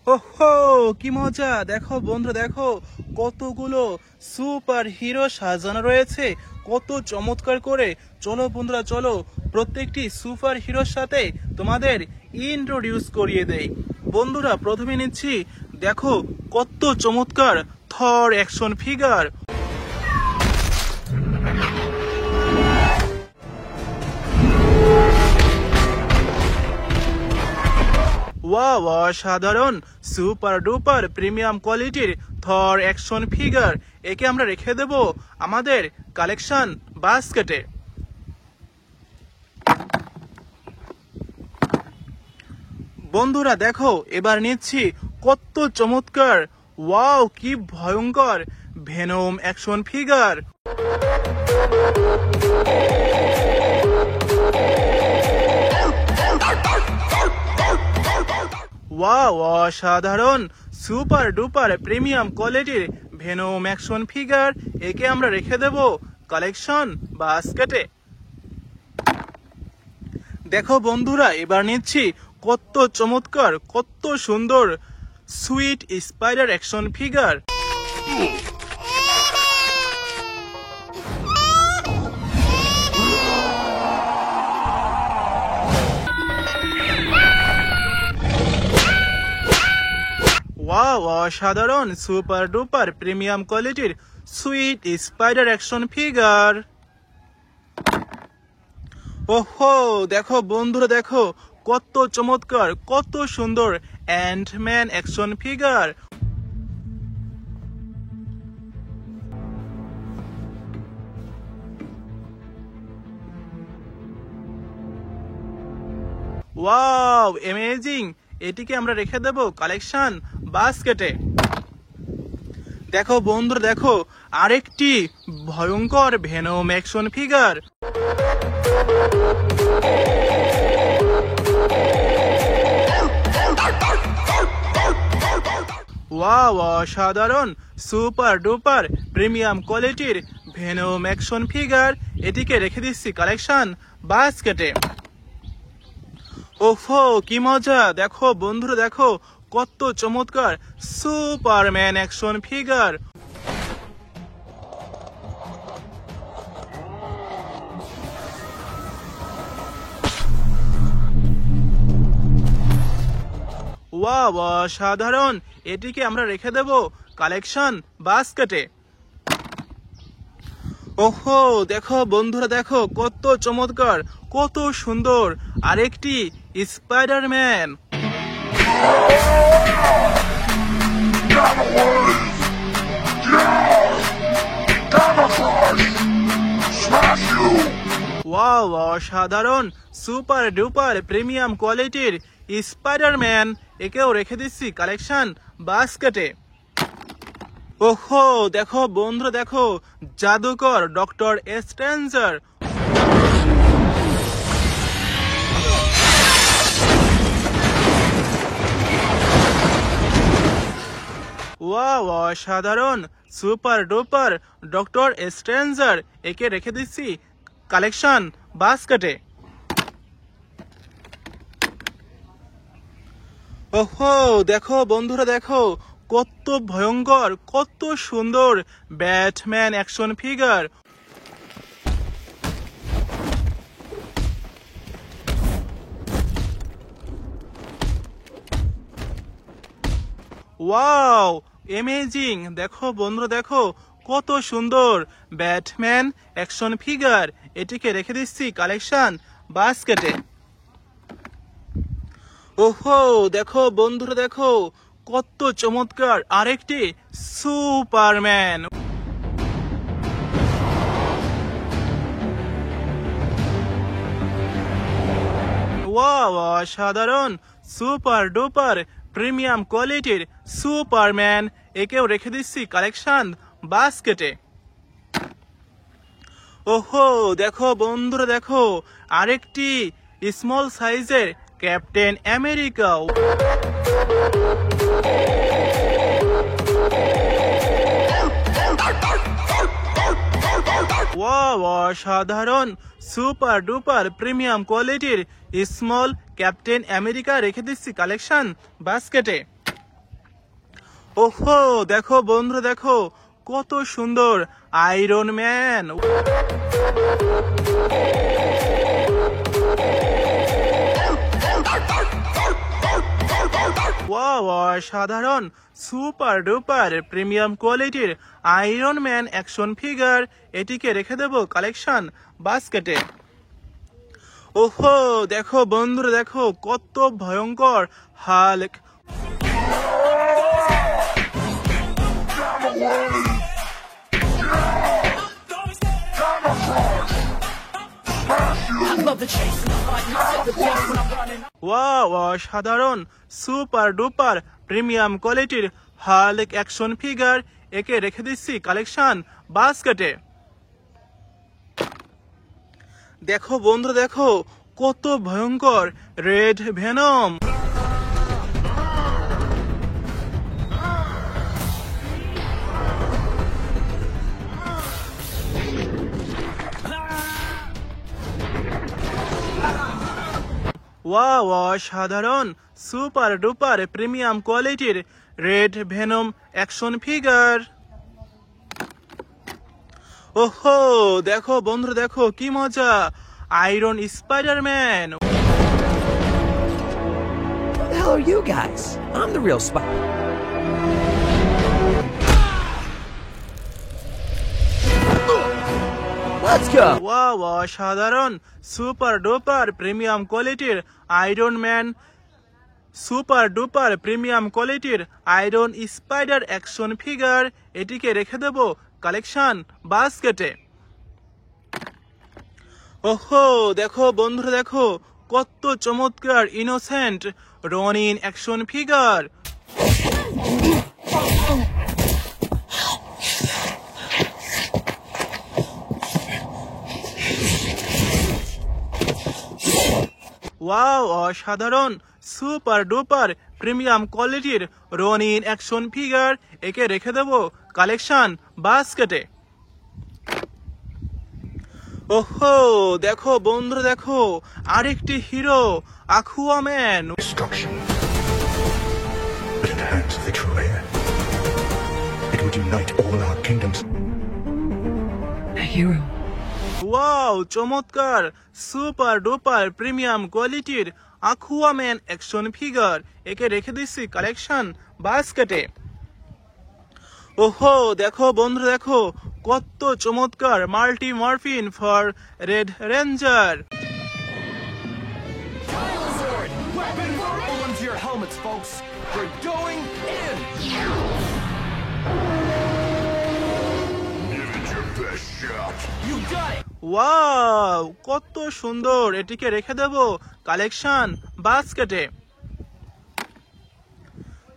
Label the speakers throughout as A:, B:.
A: ওহো, কি মজা! দেখো বন্ধু, দেখো কতগুলো সুপার হিরো সাজানো রয়েছে, কত চমৎকার করে। চলো বন্ধুরা, চলো প্রত্যেকটি সুপার হিরোর সাথে তোমাদের ইন্ট্রোডিউস করিয়ে দেই। বন্ধুরা, প্রথমে নিচ্ছি, দেখো কত চমৎকার থর অ্যাকশন ফিগার। ওয়াও, অসাধারণ সুপার ডুপার প্রিমিয়াম কোয়ালিটির থর অ্যাকশন ফিগার। একে আমরা রেখে দেব আমাদের কালেকশন বাস্কেটে। বন্ধুরা দেখো, এবার নিচ্ছি কত চমৎকার, ওয়াও কি ভয়ঙ্কর ভেনম অ্যাকশন ফিগার। ওয়াও, অসাধারণ সুপার ডুপার প্রিমিয়াম কোয়ালিটির ভেনম অ্যাকশন ফিগার। একে আমরা রেখে দেব কালেকশন বাস্কেটে। দেখো বন্ধুরা, এবার নিচ্ছি কত চমৎকার, কত সুন্দর sweet spider action figure. Wow, অসাধারণ সুপার ডুপার প্রিমিয়াম কোয়ালিটির সুইট স্পাইডার অ্যাকশন ফিগার। ওহো, দেখো বন্ধুরা, দেখো কত চমৎকার, কত সুন্দর Ant Man action figure. Wow, amazing! এটিকে আমরা রেখে দেব কালেকশন বাস্কেটে। দেখো বন্ধুরা, দেখো আরেকটি ভয়ঙ্কর ভেনম অ্যাকশন ফিগার। ওয়াও, অসাধারণ সুপার ডুপার প্রিমিয়াম কোয়ালিটির ভেনম অ্যাকশন ফিগার। এটিকে রেখে দিচ্ছি কালেকশন বাস্কেটে। ওহো, কি মজা! দেখো বন্ধুরা, দেখো কত চমৎকার সুপারম্যান অ্যাকশন ফিগার। ওয়াও, অসাধারণ! এটিকে আমরা রেখে দেব কালেকশন বাস্কেটে। ওহো, দেখো বন্ধুরা, দেখো কত চমৎকার, কত সুন্দর আরেকটি স্পাইডারম্যান। ওয়াও, অসাধারণ সুপার ডুপার প্রিমিয়াম কোয়ালিটির স্পাইডারম্যান। একেও রেখে দিচ্ছি কালেকশন বাস্কেটে। ওহো, দেখো বন্ধুরা, দেখো জাদুকর ডক্টর স্ট্রেঞ্জার। ওয়াও, অসাধারণ সুপার ডুপার ডক্টর স্ট্রেঞ্জার। একে রেখে দিচ্ছি কালেকশন বাস্কেটে। ওহো, দেখো বন্ধুরা, দেখো কত ভয়ঙ্কর, কত সুন্দর Batman action figure. Wow, amazing! দেখো বন্ধুরা, দেখো কত সুন্দর ব্যাটম্যান অ্যাকশন ফিগার। এটিকে রেখে দিচ্ছি কালেকশন বাস্কেটে। ওহো, দেখো বন্ধুরা, দেখো কত চমৎকার আরেকটি সুপারম্যান। ওয়াও, অসাধারণ সুপার ডুপার প্রিমিয়াম কোয়ালিটির সুপারম্যান। একেও রেখে দিচ্ছি কালেকশন বাস্কেটে। ওহো, দেখো বন্ধুরা, দেখো আরেকটি স্মল সাইজের ক্যাপ্টেন আমেরিকা। ওয়াও, অসাধারণ সুপার ডুপার প্রিমিয়াম কোয়ালিটির স্মল ক্যাপ্টেন আমেরিকা। রেখে দিচ্ছি কালেকশন বাস্কেটে। ওহো দেখো বন্ধুরা দেখো কত সুন্দর আয়রন ম্যান। ওয়াও অসাধারণ সুপার ডুপার প্রিমিয়াম কোয়ালিটির আয়রন ম্যান অ্যাকশন ফিগার, এটিকে রেখে দেব কালেকশন বাস্কেটে। ওহো দেখো বন্ধুরা দেখো কত ভয়ঙ্কর হাল্ক। ওয়াও অসাধারণ সুপার ডুপার প্রিমিয়াম কোয়ালিটির হাল্ক অ্যাকশন ফিগার, একে রেখে দিচ্ছি কালেকশন বাস্কেটে। দেখো বন্ধুরা দেখো কত ভয়ঙ্কর রেড ভেনম। ওয়াও অসাধারণ সুপার ডুপার প্রিমিয়াম কোয়ালিটির রেড ভেনম অ্যাকশন ফিগার। ওহো দেখো বন্ধুরা দেখো কি মজা iron Spiderman.
B: Who the hell are you guys? I'm the real Spider. Let's go.
A: Wow অসাধারণ সুপার ডুপার প্রিমিয়াম কোয়ালিটির iron man super duper premium কোয়ালিটির আয়রন স্পাইডার অ্যাকশন ফিগার, এটিকে রেখে দেব কালেকশন বাস্কেটে। ওহো দেখো বন্ধুরা দেখো কত চমৎকার innocent Ronin action figure. Wow অসাধারণ সুপার ডুপার প্রিমিয়াম কোয়ালিটির রনিন অ্যাকশন ফিগার, একে রেখে দেব কালেকশন বাস্কেটে। ওহো দেখো বন্ধুরা দেখো আরেকটি hero আকুয়াম্যান।
C: Destruction. But in the hands of the true heir, it would unite all our kingdoms.
B: A hero.
A: Wow চমৎকার সুপার ডুপার প্রিমিয়াম কোয়ালিটির আকুয়াম্যান অ্যাকশন ফিগার, একে রেখে দিচ্ছি কালেকশন বাস্কেটে। ওহো দেখো বন্ধুরা দেখো কত চমৎকার multi morphine for red ranger.
D: Into your helmets, folks. We're going in.
C: Give it your best shot.
D: You got it.
A: Wow কত সুন্দর, এটিকে রেখে দেব কালেকশন বাস্কেটে।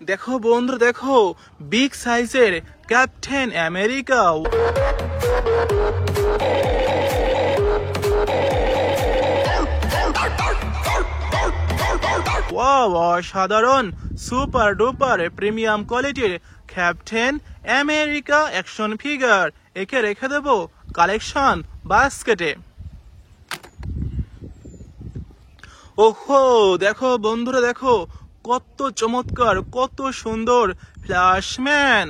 A: দেখো বন্ধুরা দেখো বিগ সাইজের ক্যাপ্টেন আমেরিকা। ওয়াও অসাধারণ সুপার ডুপার প্রিমিয়াম কোয়ালিটির ক্যাপ্টেন আমেরিকা অ্যাকশন ফিগার, একে রেখে দেব কালেকশন বাস্কেটে। ওহো দেখো বন্ধুরা দেখো কত চমৎকার কত সুন্দর ফ্ল্যাশম্যান।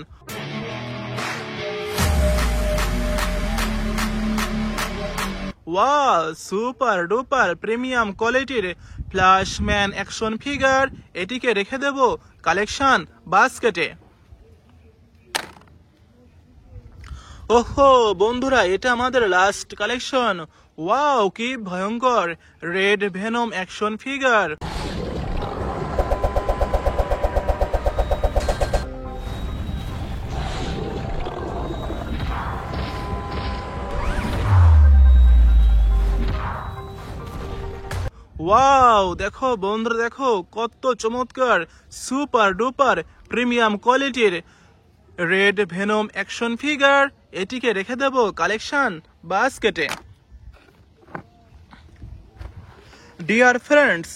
A: ওয়াও সুপার ডুপার প্রিমিয়াম কোয়ালিটির ফ্ল্যাশম্যান অ্যাকশন ফিগার, এটিকে রেখে দেব কালেকশন বাস্কেটে। ওহো বন্ধুরা এটা আমাদের লাস্ট কালেকশন। ওয়াও কি ভয়ঙ্কর red venom action figure. Wow দেখো বন্ধুরা দেখো কত চমৎকার সুপার ডুপার প্রিমিয়াম কোয়ালিটির রেড ভেনম অ্যাকশন ফিগার, এটিকে রেখে দেব collection বাস্কেটে। Dear friends,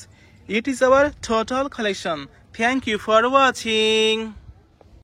A: it is our total collection. Thank you for watching.